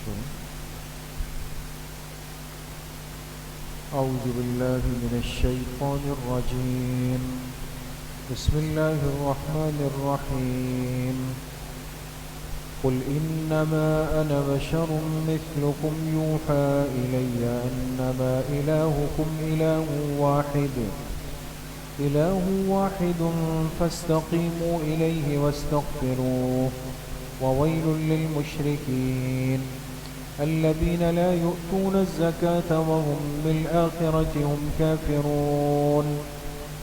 کریں. اعوذ باللہ من الشیطان الرجیم. بسم اللہ الرحمن الرحیم. قل انما انا بشر مثلكم يوحى الي انما الهكم اله واحد فاستقيموا اليه واستغفروه وويل للمشركين الذين لا يؤتون الزكاة وهم بالآخرة هم كافرون.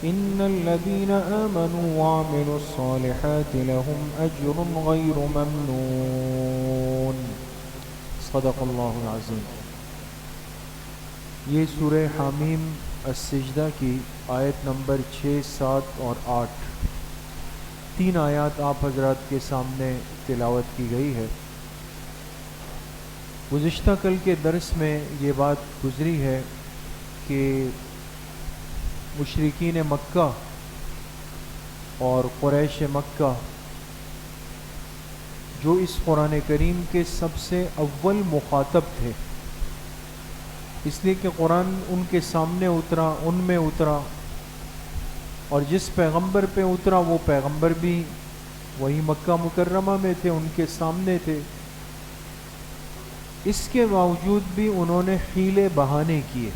إن الذين آمنوا وعملوا الصالحات لهم أجر غير ممنون. صدق اللہ العظیم. یہ سورہ حامیم السجدہ کی آیت نمبر 6، 7 اور 8 تین آیات آپ حضرات کے سامنے تلاوت کی گئی ہے. گزشتہ کل کے درس میں یہ بات گزری ہے کہ مشرکین مکہ اور قریش مکہ جو اس قرآن کریم کے سب سے اول مخاطب تھے، اس لیے کہ قرآن ان کے سامنے اترا، ان میں اترا، اور جس پیغمبر پہ اترا وہ پیغمبر بھی وہی مکہ مکرمہ میں تھے، ان کے سامنے تھے. اس کے باوجود بھی انہوں نے حیلے بہانے کیے،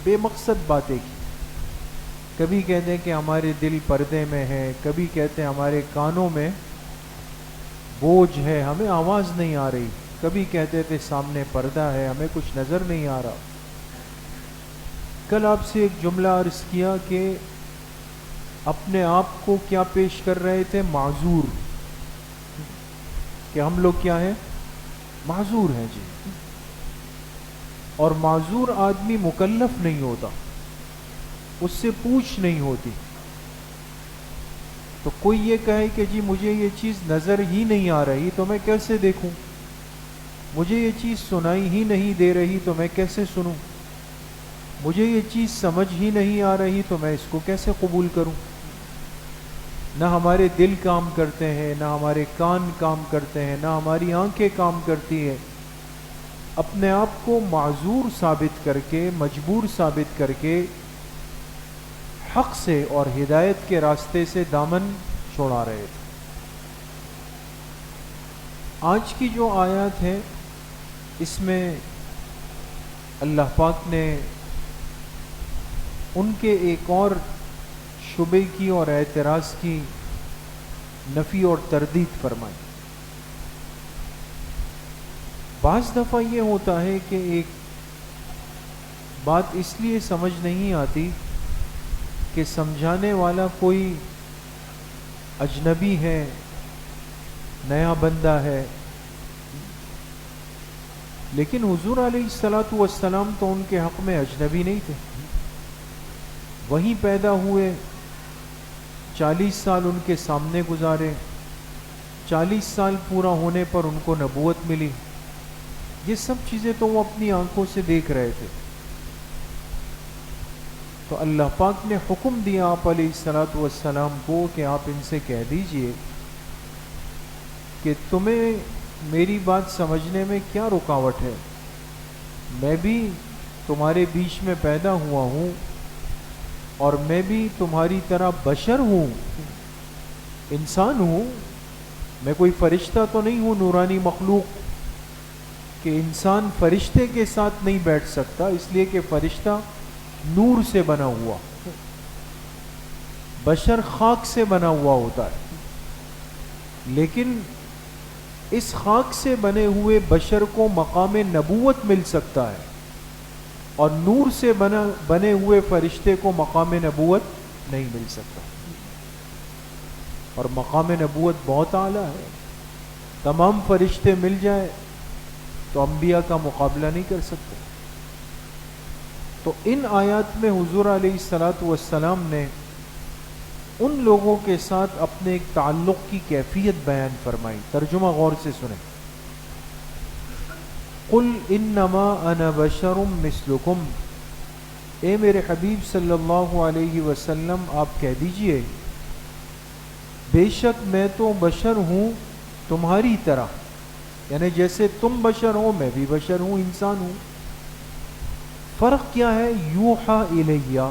بے مقصد باتیں کی. کبھی کہتے ہیں کہ ہمارے دل پردے میں ہے، کبھی کہتے ہیں ہمارے کانوں میں بوجھ ہے، ہمیں آواز نہیں آ رہی، کبھی کہتے تھے سامنے پردہ ہے، ہمیں کچھ نظر نہیں آ رہا. کل آپ سے ایک جملہ عرض کیا کہ اپنے آپ کو کیا پیش کر رہے تھے؟ معذور، کہ ہم لوگ کیا ہیں؟ معذور ہیں جی. اور معذور آدمی مکلف نہیں ہوتا، اس سے پوچھ نہیں ہوتی. تو کوئی یہ کہے کہ جی مجھے یہ چیز نظر ہی نہیں آ رہی تو میں کیسے دیکھوں، مجھے یہ چیز سنائی ہی نہیں دے رہی تو میں کیسے سنوں، مجھے یہ چیز سمجھ ہی نہیں آ رہی تو میں اس کو کیسے قبول کروں. نہ ہمارے دل کام کرتے ہیں، نہ ہمارے کان کام کرتے ہیں، نہ ہماری آنکھیں کام کرتی ہیں. اپنے آپ کو معذور ثابت کر کے، مجبور ثابت کر کے حق سے اور ہدایت کے راستے سے دامن چھوڑا رہے تھے. آج کی جو آیات ہے اس میں اللہ پاک نے ان کے ایک اور شبے کی اور اعتراض کی نفی اور تردید فرمائی. بعض دفعہ یہ ہوتا ہے کہ ایک بات اس لیے سمجھ نہیں آتی کہ سمجھانے والا کوئی اجنبی ہے، نیا بندہ ہے. لیکن حضور علیہ السلام تو ان کے حق میں اجنبی نہیں تھے. وہیں پیدا ہوئے، 40 سال ان کے سامنے گزارے، 40 سال پورا ہونے پر ان کو نبوت ملی. یہ سب چیزیں تو وہ اپنی آنکھوں سے دیکھ رہے تھے. تو اللہ پاک نے حکم دیا آپ علیہ السلام کو کہ آپ ان سے کہہ دیجئے کہ تمہیں میری بات سمجھنے میں کیا رکاوٹ ہے؟ میں بھی تمہارے بیچ میں پیدا ہوا ہوں اور میں بھی تمہاری طرح بشر ہوں، انسان ہوں. میں کوئی فرشتہ تو نہیں ہوں، نورانی مخلوق، کہ انسان فرشتے کے ساتھ نہیں بیٹھ سکتا، اس لیے کہ فرشتہ نور سے بنا ہوا، بشر خاک سے بنا ہوا ہوتا ہے. لیکن اس خاک سے بنے ہوئے بشر کو مقام نبوت مل سکتا ہے، اور نور سے بنے ہوئے فرشتے کو مقام نبوت نہیں مل سکتا. اور مقام نبوت بہت اعلیٰ ہے. تمام فرشتے مل جائیں تو انبیاء کا مقابلہ نہیں کر سکتے. تو ان آیات میں حضور علیہ السلام نے ان لوگوں کے ساتھ اپنے ایک تعلق کی کیفیت بیان فرمائی. ترجمہ غور سے سنیں. قل انما انا بشر مثلکم، اے میرے حبیب صلی اللہ علیہ وسلم آپ کہہ دیجئے بے شک میں تو بشر ہوں تمہاری طرح. یعنی جیسے تم بشر ہو میں بھی بشر ہوں، انسان ہوں۔ فرق کیا ہے؟ یوحا الیہ،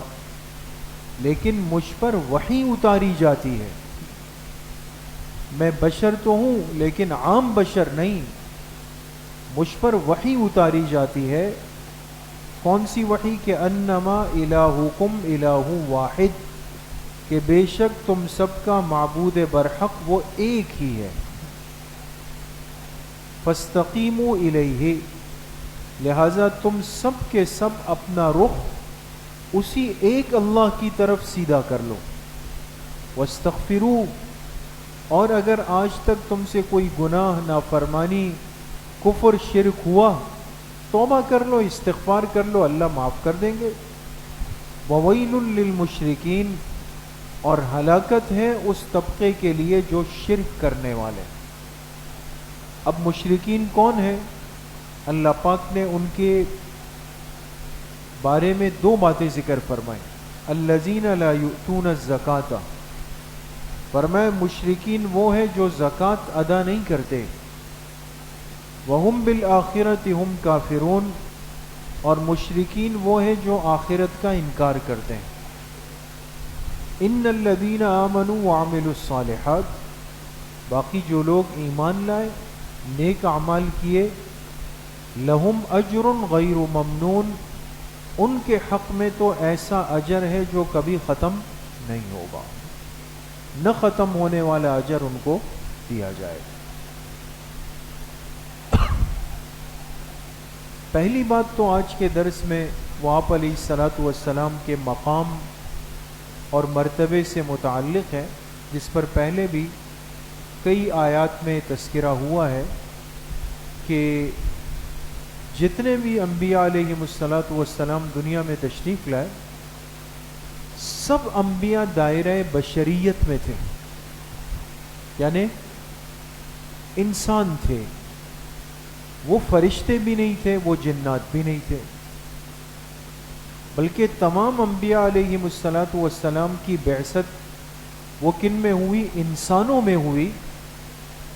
لیکن مجھ پر وحی اتاری جاتی ہے۔ میں بشر تو ہوں لیکن عام بشر نہیں، مجھ پر وحی اتاری جاتی ہے۔ کون سی وحی؟ کہ انما الہکم الہ واحد، کہ بے شک تم سب کا معبود برحق وہ ایک ہی ہے۔ فاستقیموا الیہ، لہذا تم سب کے سب اپنا رخ اسی ایک اللہ کی طرف سیدھا کر لو۔ واستغفروا، اور اگر آج تک تم سے کوئی گناہ، نافرمانی، کفر، شرک ہوا، توبہ کر لو، استغفار کر لو، اللہ معاف کر دیں گے۔ وویل للمشرکین، اور ہلاکت ہے اس طبقے کے لیے جو شرک کرنے والے۔ اب مشرکین کون ہیں؟ اللہ پاک نے ان کے بارے میں دو باتیں ذکر فرمائیں۔ الذین لا یؤتون الزکاۃ، فرمائے مشرکین وہ ہیں جو زکوٰۃ ادا نہیں کرتے۔ وہم بالآخرۃ ہم کافرون، اور مشرکین وہ ہیں جو آخرت کا انکار کرتے ہیں۔ ان الذین آمنوا وعملوا الصالحات، باقی جو لوگ ایمان لائے، نیک اعمال کیے، لہم اجر غیر ممنون، ان کے حق میں تو ایسا اجر ہے جو کبھی ختم نہیں ہوگا، نہ ختم ہونے والا اجر ان کو دیا جائے۔ پہلی بات تو آج کے درس میں وہ آپ علیہ الصلاۃ والسلام کے مقام اور مرتبے سے متعلق ہے، جس پر پہلے بھی کئی آیات میں تذکرہ ہوا ہے کہ جتنے بھی انبیاء علیہم الصلاۃ والسلام دنیا میں تشریف لائے، سب انبیاء دائرہ بشریت میں تھے، یعنی انسان تھے، وہ فرشتے بھی نہیں تھے، وہ جنات بھی نہیں تھے، بلکہ تمام انبیاء علیہم الصلاۃ والسلام کی بعثت وہ کن میں ہوئی؟ انسانوں میں ہوئی،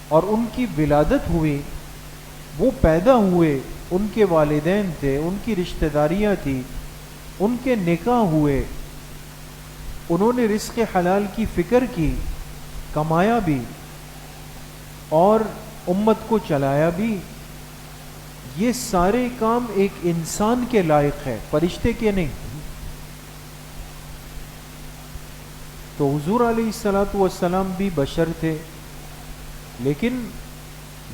اور ان کی ولادت ہوئی، وہ پیدا ہوئے، ان کے والدین تھے، ان کی رشتہ داریاں تھیں، ان کے نکاح ہوئے، انہوں نے رزق حلال کی فکر کی، کمایا بھی اور امت کو چلایا بھی۔ یہ سارے کام ایک انسان کے لائق ہے، فرشتے کے نہیں۔ تو حضور علیہ الصلاۃ والسلام بھی بشر تھے، لیکن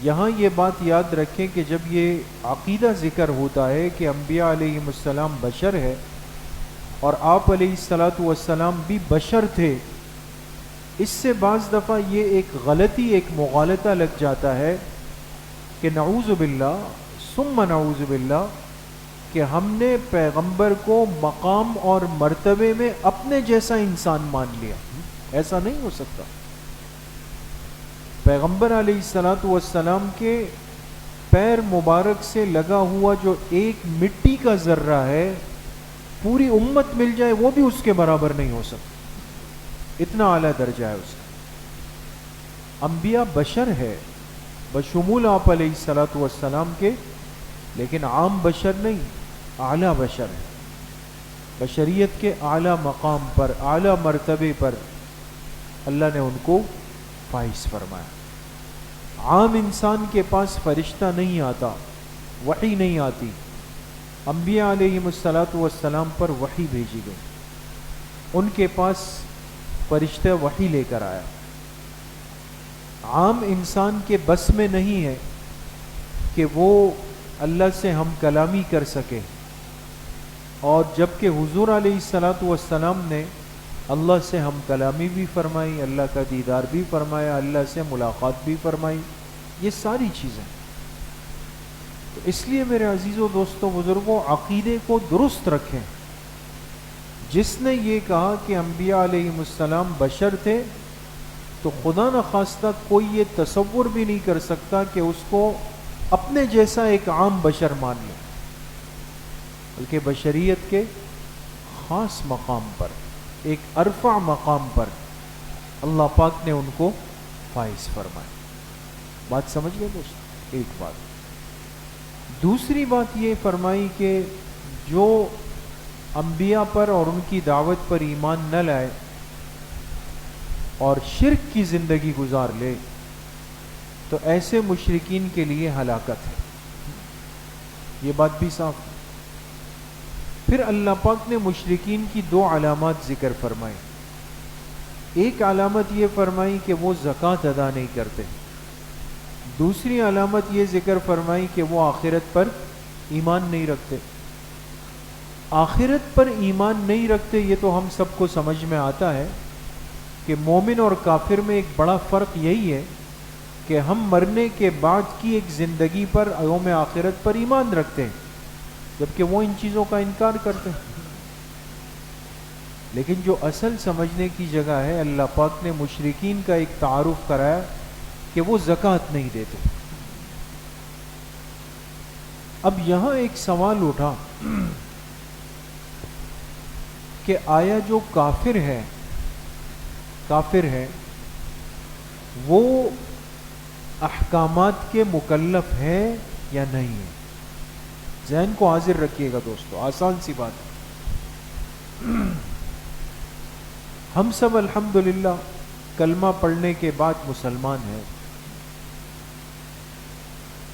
یہاں یہ بات یاد رکھیں کہ جب یہ عقیدہ ذکر ہوتا ہے کہ انبیاء علیہم السلام بشر ہے اور آپ علیہ الصلاۃ والسلام بھی بشر تھے، اس سے بعض دفعہ یہ ایک غلطی، ایک مغالطہ لگ جاتا ہے کہ نعوذ باللہ ثم نعوذ باللہ کہ ہم نے پیغمبر کو مقام اور مرتبے میں اپنے جیسا انسان مان لیا۔ ایسا نہیں ہو سکتا۔ پیغمبر علیہ الصلاۃ والسلام کے پیر مبارک سے لگا ہوا جو ایک مٹی کا ذرہ ہے، پوری امت مل جائے وہ بھی اس کے برابر نہیں ہو سکتا، اتنا اعلیٰ درجہ ہے اس کا۔ انبیاء بشر ہے بشمول آپ علیہ الصلاۃ والسلام کے، لیکن عام بشر نہیں، اعلیٰ بشر ہے، بشریت کے اعلیٰ مقام پر، اعلیٰ مرتبے پر اللہ نے ان کو فائز فرمایا۔ عام انسان کے پاس فرشتہ نہیں آتا، وحی نہیں آتی، انبیاء علیہم الصلاۃ والسلام پر وحی بھیجی گئی، ان کے پاس فرشتہ وحی لے کر آیا۔ عام انسان کے بس میں نہیں ہے کہ وہ اللہ سے ہم کلامی کر سکے، اور جبکہ حضور علیہ الصلاۃ والسلام نے اللہ سے ہم کلامی بھی فرمائی، اللہ کا دیدار بھی فرمایا، اللہ سے ملاقات بھی فرمائی، یہ ساری چیزیں۔ تو اس لیے میرے عزیزوں، دوستوں، بزرگوں، عقیدے کو درست رکھیں۔ جس نے یہ کہا کہ انبیاء علیہم السلام بشر تھے، تو خدا نخواستہ کوئی یہ تصور بھی نہیں کر سکتا کہ اس کو اپنے جیسا ایک عام بشر مان لے، بلکہ بشریت کے خاص مقام پر، ایک ارفع مقام پر اللہ پاک نے ان کو فائز فرمایا۔ بات سمجھ گئے دوست؟ ایک بات. دوسری بات یہ فرمائی کہ جو انبیاء پر اور ان کی دعوت پر ایمان نہ لائے اور شرک کی زندگی گزار لے تو ایسے مشرکین کے لیے ہلاکت ہے. یہ بات بھی صاف. پھر اللہ پاک نے مشرکین کی دو علامات ذکر فرمائی. ایک علامت یہ فرمائی کہ وہ زکوٰۃ ادا نہیں کرتے. دوسری علامت یہ ذکر فرمائی کہ وہ آخرت پر ایمان نہیں رکھتے. آخرت پر ایمان نہیں رکھتے یہ تو ہم سب کو سمجھ میں آتا ہے کہ مومن اور کافر میں ایک بڑا فرق یہی ہے کہ ہم مرنے کے بعد کی ایک زندگی پر یوم آخرت پر ایمان رکھتے ہیں جبکہ وہ ان چیزوں کا انکار کرتے ہیں. لیکن جو اصل سمجھنے کی جگہ ہے اللہ پاک نے مشرکین کا ایک تعارف کرایا کہ وہ زکوٰۃ نہیں دیتے. اب یہاں ایک سوال اٹھا کہ آیا جو کافر ہے وہ احکامات کے مکلف ہے یا نہیں ہے؟ ذہن کو حاضر رکھیے گا دوستو، آسان سی بات ہے. ہم سب الحمدللہ کلمہ پڑھنے کے بعد مسلمان ہیں،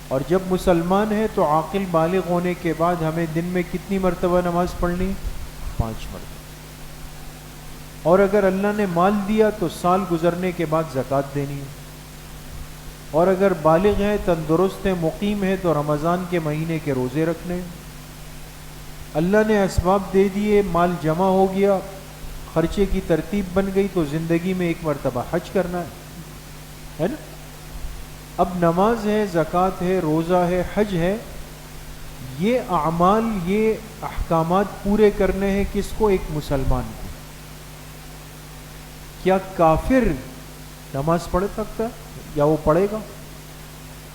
اور جب مسلمان ہیں تو عاقل بالغ ہونے کے بعد ہمیں دن میں کتنی مرتبہ نماز پڑھنی؟ 5 مرتبہ. اور اگر اللہ نے مال دیا تو سال گزرنے کے بعد زکوٰۃ دینی ہے. اور اگر بالغ ہیں، تندرست ہیں، مقیم ہیں تو رمضان کے مہینے کے روزے رکھنے ہیں. اللہ نے اسباب دے دیے، مال جمع ہو گیا، خرچے کی ترتیب بن گئی تو زندگی میں ایک مرتبہ حج کرنا ہے نا. اب نماز ہے، زکوٰۃ ہے، روزہ ہے، حج ہے، یہ اعمال، یہ احکامات پورے کرنے ہیں کس کو؟ ایک مسلمان کو. کیا کافر نماز پڑھ سکتا ہے یا وہ پڑھے گا؟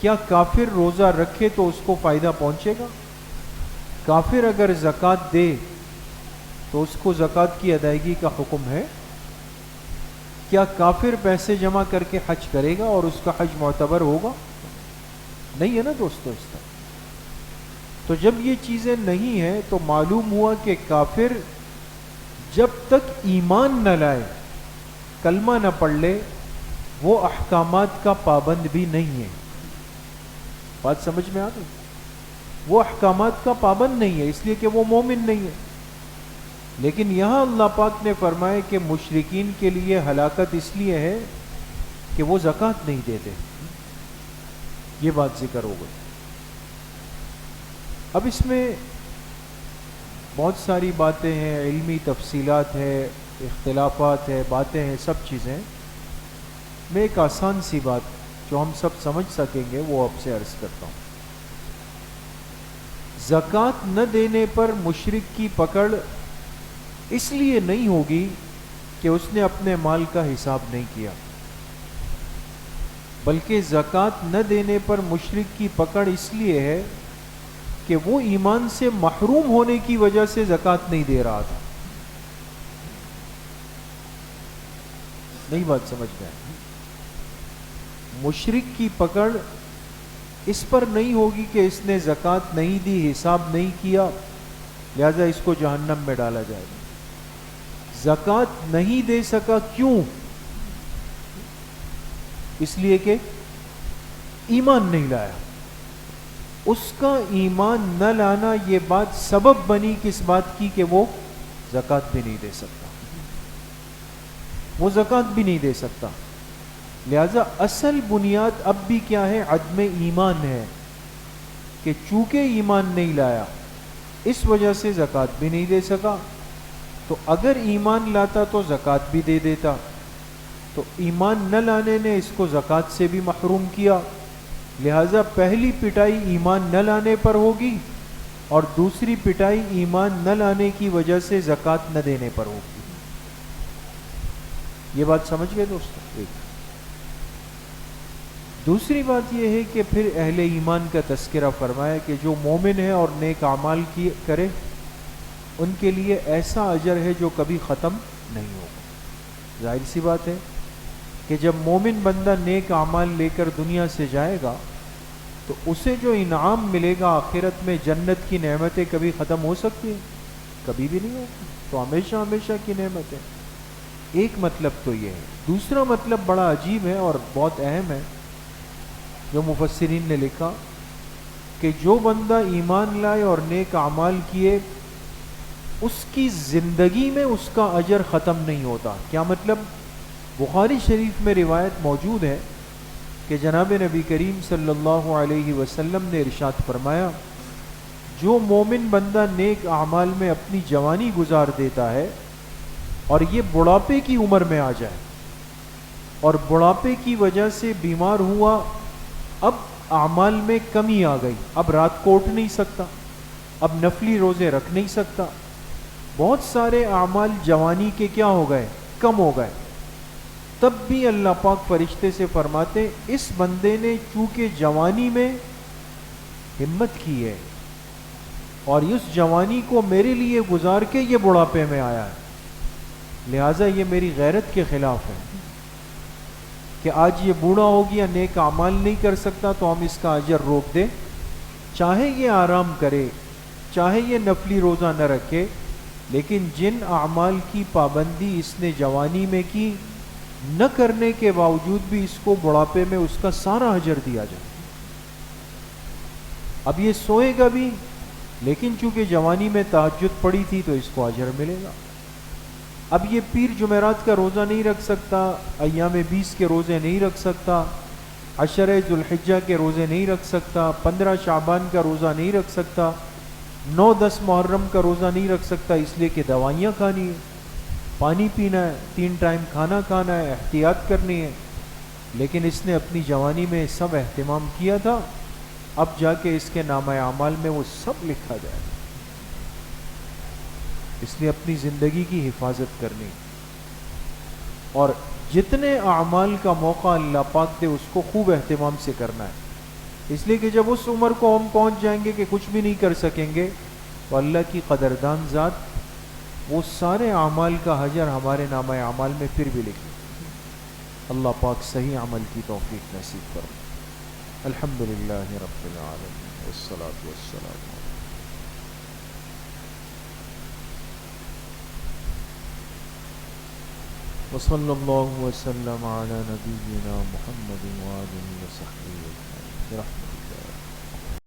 کیا کافر روزہ رکھے تو اس کو فائدہ پہنچے گا؟ کافر اگر زکوٰۃ دے تو اس کو زکوٰۃ کی ادائیگی کا حکم ہے؟ کیا کافر پیسے جمع کر کے حج کرے گا اور اس کا حج معتبر ہوگا؟ نہیں ہے نا دوستو. اس طرح تو جب یہ چیزیں نہیں ہیں تو معلوم ہوا کہ کافر جب تک ایمان نہ لائے، کلمہ نہ پڑھ لے، وہ احکامات کا پابند بھی نہیں ہے. بات سمجھ میں آ گئی؟ وہ احکامات کا پابند نہیں ہے اس لیے کہ وہ مومن نہیں ہے. لیکن یہاں اللہ پاک نے فرمایا کہ مشرکین کے لیے ہلاکت اس لیے ہے کہ وہ زکوٰۃ نہیں دیتے. یہ بات ذکر ہو گئی. اب اس میں بہت ساری باتیں ہیں، علمی تفصیلات ہے، اختلافات ہے، باتیں ہیں، سب چیزیں. میں ایک آسان سی بات جو ہم سب سمجھ سکیں گے وہ آپ سے عرض کرتا ہوں. زکوٰۃ نہ دینے پر مشرک کی پکڑ اس لیے نہیں ہوگی کہ اس نے اپنے مال کا حساب نہیں کیا، بلکہ زکوٰۃ نہ دینے پر مشرک کی پکڑ اس لیے ہے کہ وہ ایمان سے محروم ہونے کی وجہ سے زکوٰۃ نہیں دے رہا تھا. نہیں بات سمجھ میں آئی؟ مشرک کی پکڑ اس پر نہیں ہوگی کہ اس نے زکوٰۃ نہیں دی، حساب نہیں کیا، لہذا اس کو جہنم میں ڈالا جائے گا. زکوٰۃ نہیں دے سکا، کیوں؟ اس لیے کہ ایمان نہیں لایا. اس کا ایمان نہ لانا یہ بات سبب بنی کس بات کی کہ وہ زکوٰۃ بھی نہیں دے سکتا. وہ زکوٰۃ بھی نہیں دے سکتا. لہذا اصل بنیاد اب بھی کیا ہے؟ عدم ایمان ہے کہ چونکہ ایمان نہیں لایا اس وجہ سے زکوٰۃ بھی نہیں دے سکا. تو اگر ایمان لاتا تو زکوٰۃ بھی دے دیتا. تو ایمان نہ لانے نے اس کو زکوٰۃ سے بھی محروم کیا. لہذا پہلی پٹائی ایمان نہ لانے پر ہوگی اور دوسری پٹائی ایمان نہ لانے کی وجہ سے زکوٰۃ نہ دینے پر ہوگی. یہ بات سمجھ گئے دوستو؟ ایک دوسری بات یہ ہے کہ پھر اہل ایمان کا تذکرہ فرمایا کہ جو مومن ہے اور نیک اعمال کی کرے ان کے لیے ایسا اجر ہے جو کبھی ختم نہیں ہوگا. ظاہر سی بات ہے کہ جب مومن بندہ نیک اعمال لے کر دنیا سے جائے گا تو اسے جو انعام ملے گا آخرت میں، جنت کی نعمتیں کبھی ختم ہو سکتی ہیں؟ کبھی بھی نہیں ہوگی، تو ہمیشہ ہمیشہ کی نعمت ہے۔ ایک مطلب تو یہ ہے۔ دوسرا مطلب بڑا عجیب ہے اور بہت اہم ہے، جو مفسرین نے لکھا کہ جو بندہ ایمان لائے اور نیک اعمال کیے، اس کی زندگی میں اس کا اجر ختم نہیں ہوتا۔ کیا مطلب؟ بخاری شریف میں روایت موجود ہے کہ جناب نبی کریم صلی اللہ علیہ وسلم نے ارشاد فرمایا، جو مومن بندہ نیک اعمال میں اپنی جوانی گزار دیتا ہے اور یہ بڑھاپے کی عمر میں آ جائے اور بڑھاپے کی وجہ سے بیمار ہوا، اب اعمال میں کمی آ گئی، اب رات کو اٹھ نہیں سکتا، اب نفلی روزے رکھ نہیں سکتا، بہت سارے اعمال جوانی کے کیا ہو گئے؟ کم ہو گئے، تب بھی اللہ پاک فرشتے سے فرماتے اس بندے نے چونکہ جوانی میں ہمت کی ہے اور اس جوانی کو میرے لیے گزار کے یہ بڑھاپے میں آیا ہے، لہٰذا یہ میری غیرت کے خلاف ہے کہ آج یہ بوڑھا ہو گیا، نیک اعمال نہیں کر سکتا، تو ہم اس کا اجر روک دیں، چاہے یہ آرام کرے، چاہے یہ نفلی روزہ نہ رکھے، لیکن جن اعمال کی پابندی اس نے جوانی میں کی، نہ کرنے کے باوجود بھی اس کو بڑھاپے میں اس کا سارا اجر دیا جائے۔ اب یہ سوئے گا بھی، لیکن چونکہ جوانی میں تہجد پڑی تھی تو اس کو اجر ملے گا۔ اب یہ پیر جمعرات کا روزہ نہیں رکھ سکتا، ایام 20 کے روزے نہیں رکھ سکتا، عشرہ ذوالحجہ کے روزے نہیں رکھ سکتا، 15 شعبان کا روزہ نہیں رکھ سکتا، 9-10 محرم کا روزہ نہیں رکھ سکتا، اس لیے کہ دوائیاں کھانی ہے، پانی پینا ہے، 3 ٹائم کھانا کھانا ہے، احتیاط کرنی ہے، لیکن اس نے اپنی جوانی میں سب اہتمام کیا تھا، اب جا کے اس کے نامہ اعمال میں وہ سب لکھا جائے، اس لیے اپنی زندگی کی حفاظت کرنی، اور جتنے اعمال کا موقع اللہ پاک دے اس کو خوب اہتمام سے کرنا ہے، اس لیے کہ جب اس عمر کو ہم پہنچ جائیں گے کہ کچھ بھی نہیں کر سکیں گے، تو اللہ کی قدردان ذات وہ سارے اعمال کا اجر ہمارے نامہ اعمال میں پھر بھی لکھے۔ اللہ پاک صحیح عمل کی توفیق نصیب فرمائے۔ الحمدللہ رب العالمین والصلاة والسلام وصلی اللہ وسلم علی نبینا محمد وآلہ وصحبہ اجمعین۔